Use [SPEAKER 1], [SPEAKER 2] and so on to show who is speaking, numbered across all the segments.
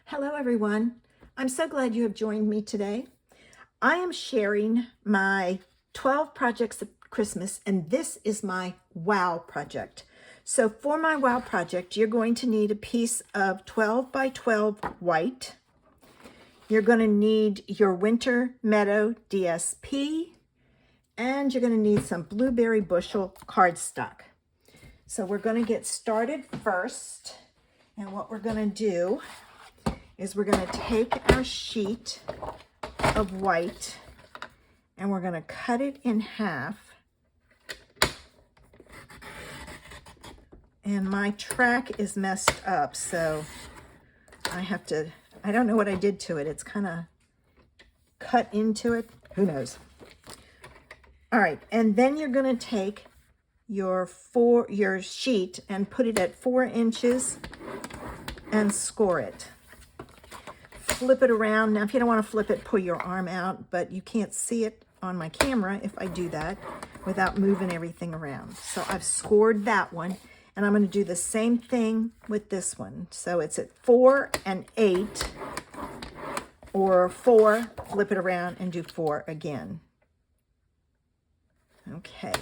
[SPEAKER 1] Hello everyone. I'm so glad you have joined me today. I am sharing my 12 projects of Christmas, and this is my wow project. So for my wow project, you're going to need a piece of 12 by 12 white. You're going to need your Winter Meadow DSP, and you're going to need some blueberry bushel cardstock. So we're going to get started first, and what we're going to do is we're going to take our sheet of white and we're going to cut it in half. And my track is messed up, so I don't know what I did to it. It's kind of cut into it. Who knows? All right, and then you're going to take your sheet and put it at 4 inches and score it. Flip it around. Now, if you don't want to flip it, pull your arm out, but you can't see it on my camera if I do that without moving everything around. So I've scored that one, and I'm going to do the same thing with this one. So it's at 4 and 8, or 4, flip it around and do 4 again. Okay.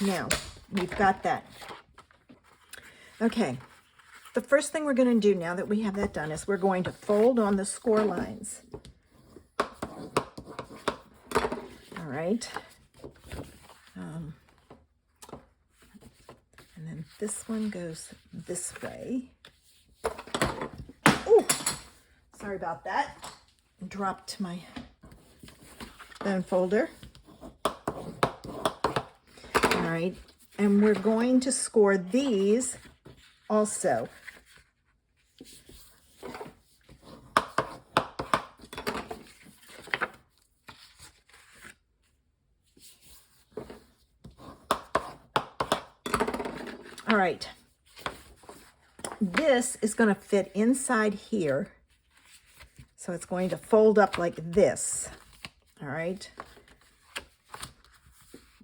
[SPEAKER 1] Now, we've got that. Okay. The first thing we're going to do now that we have that done is we're going to fold on the score lines. All right. And then this one goes this way. Oh, sorry about that. Dropped my bone folder. All right. And we're going to score these also. All right, this is going to fit inside here, so it's going to fold up like this, all right,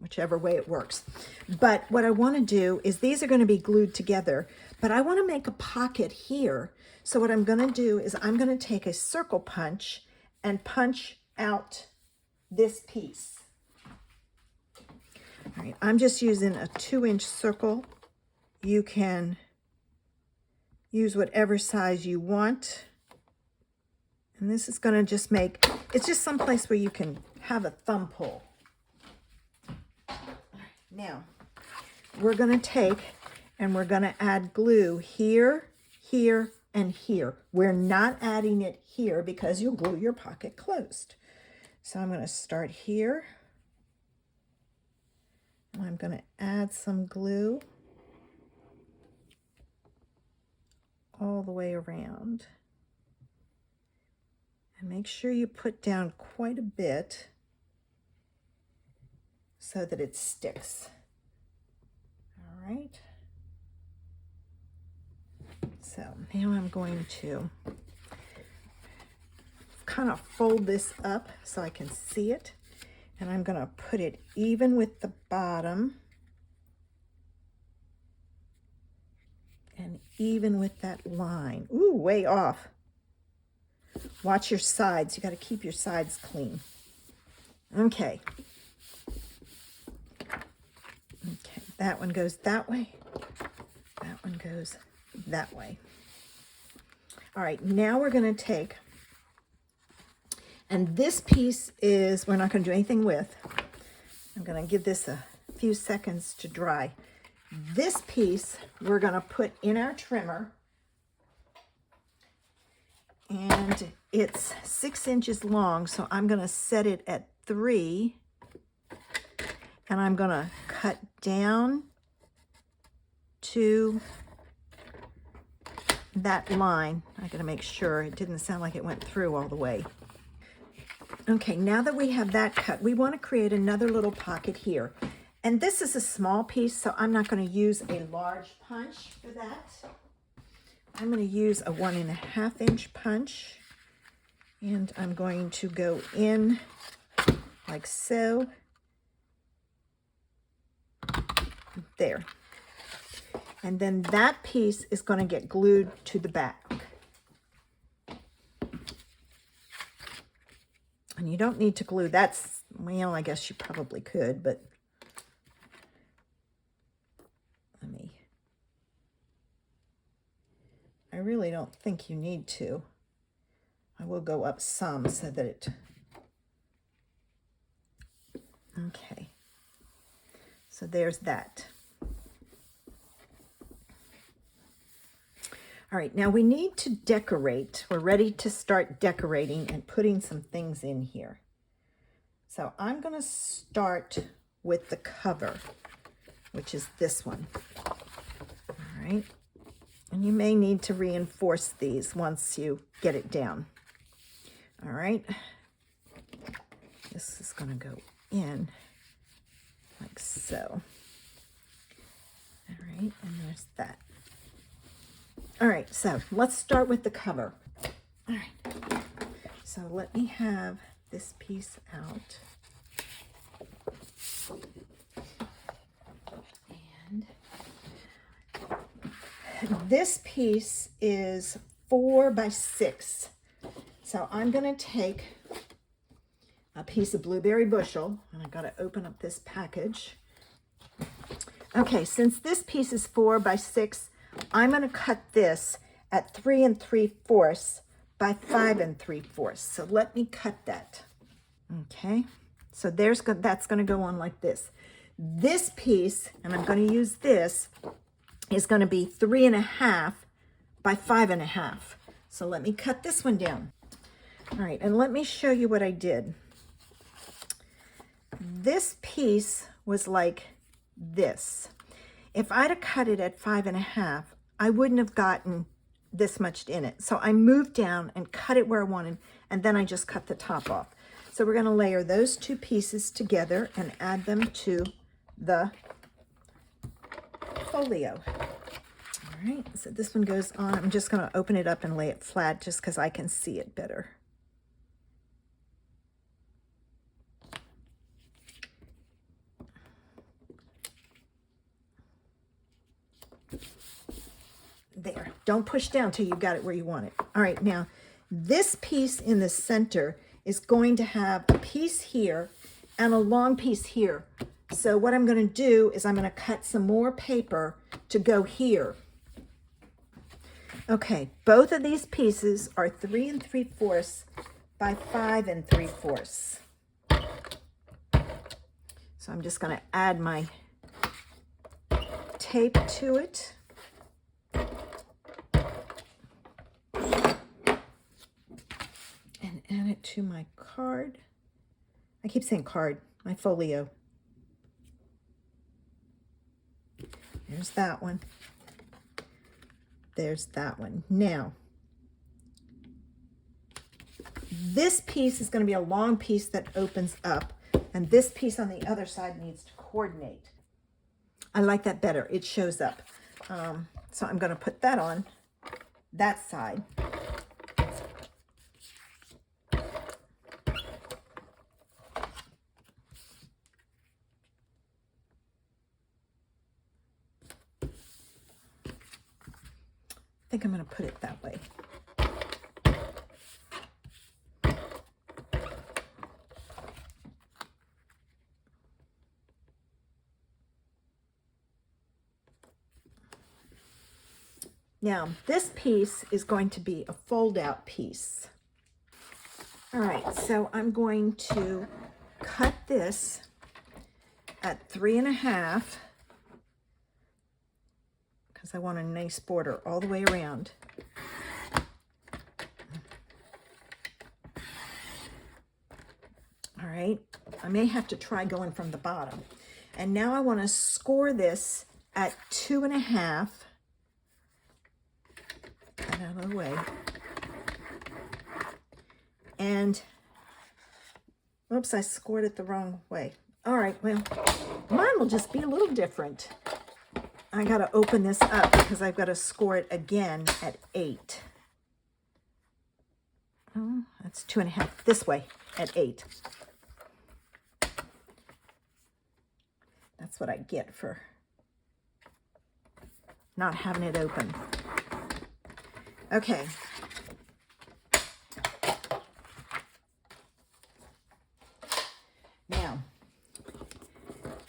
[SPEAKER 1] whichever way it works. But what I want to do is these are going to be glued together, but I want to make a pocket here. So what I'm going to do is I'm going to take a circle punch and punch out this piece. All right, I'm just using a 2-inch circle. You can use whatever size you want. And this is going to just make, it's just some place where you can have a thumb pull. Now, we're going to take and we're going to add glue here, here, and here. We're not adding it here because you'll glue your pocket closed. So I'm going to start here. I'm going to add some glue all the way around. And make sure you put down quite a bit so that it sticks. All right. So now I'm going to kind of fold this up so I can see it. And I'm going to put it even with the bottom and even with that line. Ooh, way off. Watch your sides. You got to keep your sides clean. Okay. Okay, that one goes that way. That one goes that way. All right, now we're going to take, and this piece is, we're not going to do anything with. I'm going to give this a few seconds to dry. This piece we're going to put in our trimmer, and it's 6 inches long, so I'm going to set it at 3, and I'm going to cut down to that line. I got to make sure it didn't sound like it went through all the way. Okay, now that we have that cut, we want to create another little pocket here. And this is a small piece, so I'm not going to use a large punch for that. I'm going to use a 1.5 inch punch, and I'm going to go in like so. There. And then that piece is going to get glued to the back. And you don't need to glue, that's, well, I guess you probably could, but I really don't think you need to. I will go up some so that it, okay. So there's that. All right, now we need to decorate. We're ready to start decorating and putting some things in here. So I'm going to start with the cover, which is this one. All right. And you may need to reinforce these once you get it down. All right. This is going to go in like so. All right, and there's that. All right, so let's start with the cover. All right, so let me have this piece out. And this piece is 4 by 6. So I'm going to take a piece of blueberry bushel, and I got to open up this package. Okay, since this piece is 4 by 6, I'm going to cut this at 3 3/4 by 5 3/4. So let me cut that. Okay, so that's going to go on like this. This piece, and I'm going to use this, is going to be 3 1/2 by 5 1/2. So let me cut this one down. All right, and let me show you what I did. This piece was like this. If I'd have cut it at 5 1/2, I wouldn't have gotten this much in it. So I moved down and cut it where I wanted, and then I just cut the top off. So we're going to layer those two pieces together and add them to the folio. All right, so this one goes on. I'm just going to open it up and lay it flat just because I can see it better. There, don't push down till you got it where you want it. All right, now this piece in the center is going to have a piece here and a long piece here. So what I'm going to do is I'm going to cut some more paper to go here. Okay, both of these pieces are 3 3/4 by 5 3/4. So I'm just going to add my tape to it. And add it to my card. I keep saying card, my folio. There's that one. There's that one. Now, this piece is going to be a long piece that opens up, and this piece on the other side needs to coordinate. I like that better. It shows up. So I'm going to put that on that side. I think I'm going to put it that way. Now, this piece is going to be a fold-out piece. All right, so I'm going to cut this at 3 1/2 because I want a nice border all the way around. All right, I may have to try going from the bottom. And now I want to score this at 2 1/2. Get out of the way. And, oops, I scored it the wrong way. All right, well, mine will just be a little different. I got to open this up because I've got to score it again at 8. Oh, that's 2 1/2 this way at 8. That's what I get for not having it open. Okay. Now,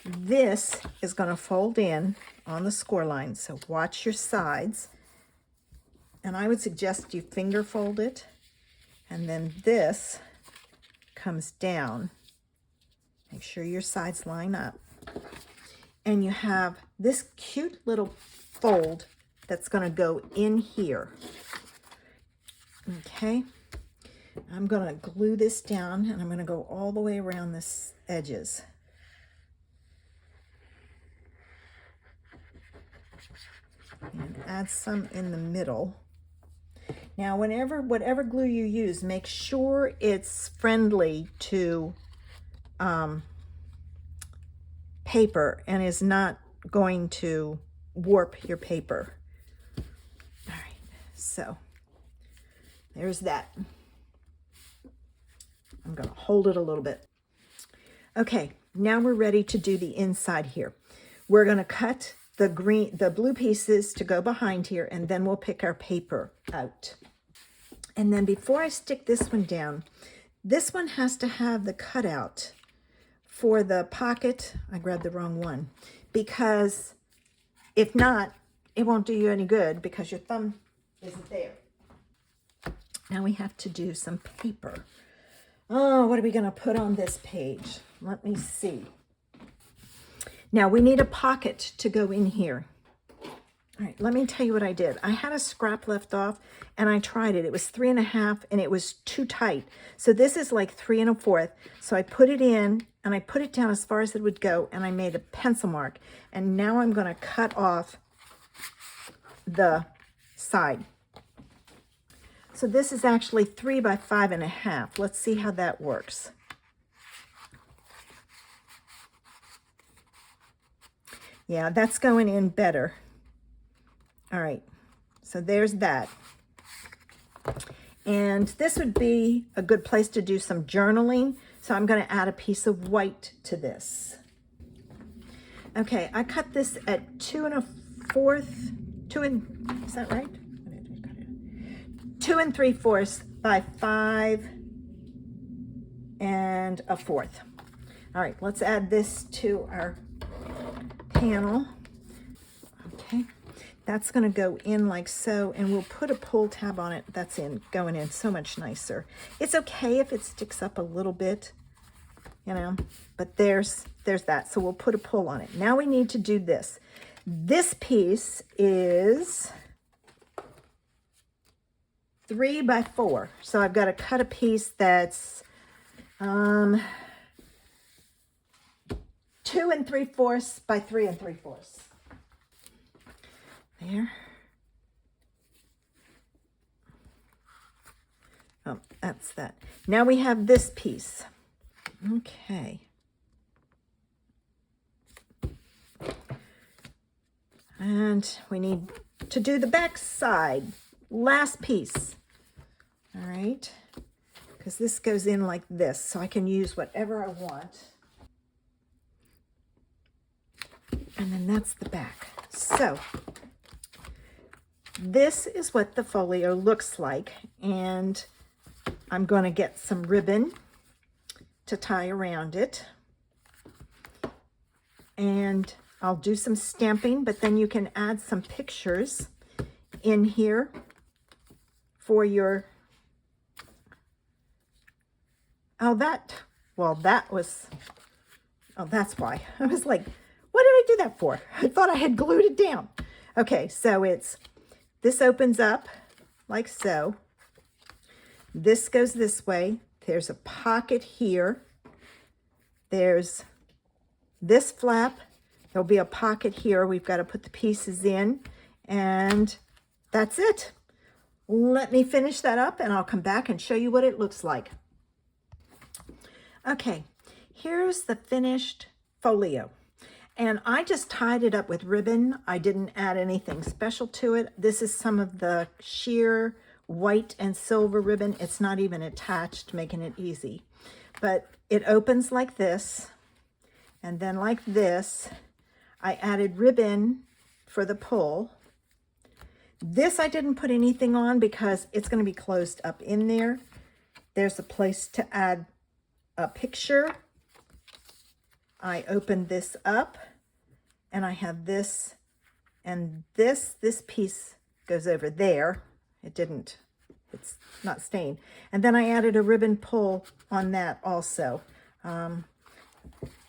[SPEAKER 1] this is going to fold in on the score line, so watch your sides. And I would suggest you finger fold it, and then this comes down. Make sure your sides line up. And you have this cute little fold that's going to go in here. Okay, I'm going to glue this down, and I'm going to go all the way around this edges. And add some in the middle. Now, whatever glue you use, make sure it's friendly to paper and is not going to warp your paper. All right, so there's that. I'm going to hold it a little bit. Okay, now we're ready to do the inside here. We're going to cut the blue pieces to go behind here, and then we'll pick our paper out. And then before I stick this one down, this one has to have the cutout for the pocket. I grabbed the wrong one, because if not, it won't do you any good because your thumb isn't there. Now we have to do some paper. Oh, what are we going to put on this page? Let me see. Now we need a pocket to go in here. All right, let me tell you what I did. I had a scrap left off, and I tried it. It was 3 1/2, and it was too tight. So this is like 3 1/4. So I put it in, and I put it down as far as it would go, and I made a pencil mark. And now I'm going to cut off the side. So this is actually 3 by 5 1/2. Let's see how that works. Yeah, that's going in better. All right, so there's that. And this would be a good place to do some journaling. So I'm going to add a piece of white to this. Okay, I cut this at 2 1/4, is that right? 2 3/4 by 5 1/4. All right, let's add this to our panel. Okay, that's going to go in like so, and we'll put a pull tab on it. That's going in so much nicer. It's okay if it sticks up a little bit, you know, but there's that. So we'll put a pull on it. Now we need to do this. This piece is 3 by 4. So I've got to cut a piece that's 2 3/4 by 3 3/4. There. Oh, that's that. Now we have this piece. Okay. And we need to do the back side. Last piece. All right. Because this goes in like this, so I can use whatever I want. And then that's the back. So this is what the folio looks like, and I'm going to get some ribbon to tie around it, and I'll do some stamping, but then you can add some pictures in here for your, that's why. I was like, what did I do that for? I thought I had glued it down. Okay, so this opens up like so. This goes this way. There's a pocket here. There's this flap. There'll be a pocket here. We've got to put the pieces in, and that's it. Let me finish that up, and I'll come back and show you what it looks like. Okay, here's the finished folio. And I just tied it up with ribbon. I didn't add anything special to it. This is some of the sheer white and silver ribbon. It's not even attached, making it easy. But it opens like this, and then like this. I added ribbon for the pull, This I didn't put anything on because it's going to be closed up in there. There's a place to add a picture. I opened this up and I have this and this piece goes over there. It's not stained. And then I added a ribbon pull on that also.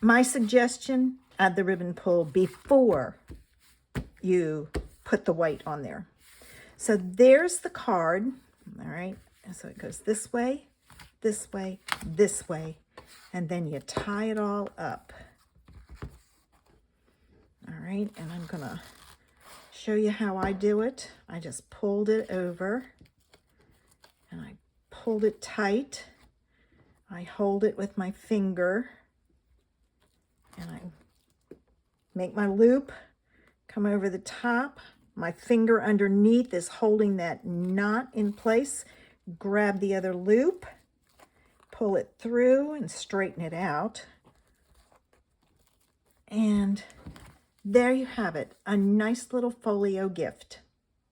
[SPEAKER 1] My suggestion, add the ribbon pull before you put the white on there. So there's the card, all right? And so it goes this way, this way, this way, and then you tie it all up. All right, and I'm gonna show you how I do it. I just pulled it over and I pulled it tight. I hold it with my finger and I make my loop, come over the top. My finger underneath is holding that knot in place. Grab the other loop, pull it through and straighten it out. And there you have it, a nice little folio gift.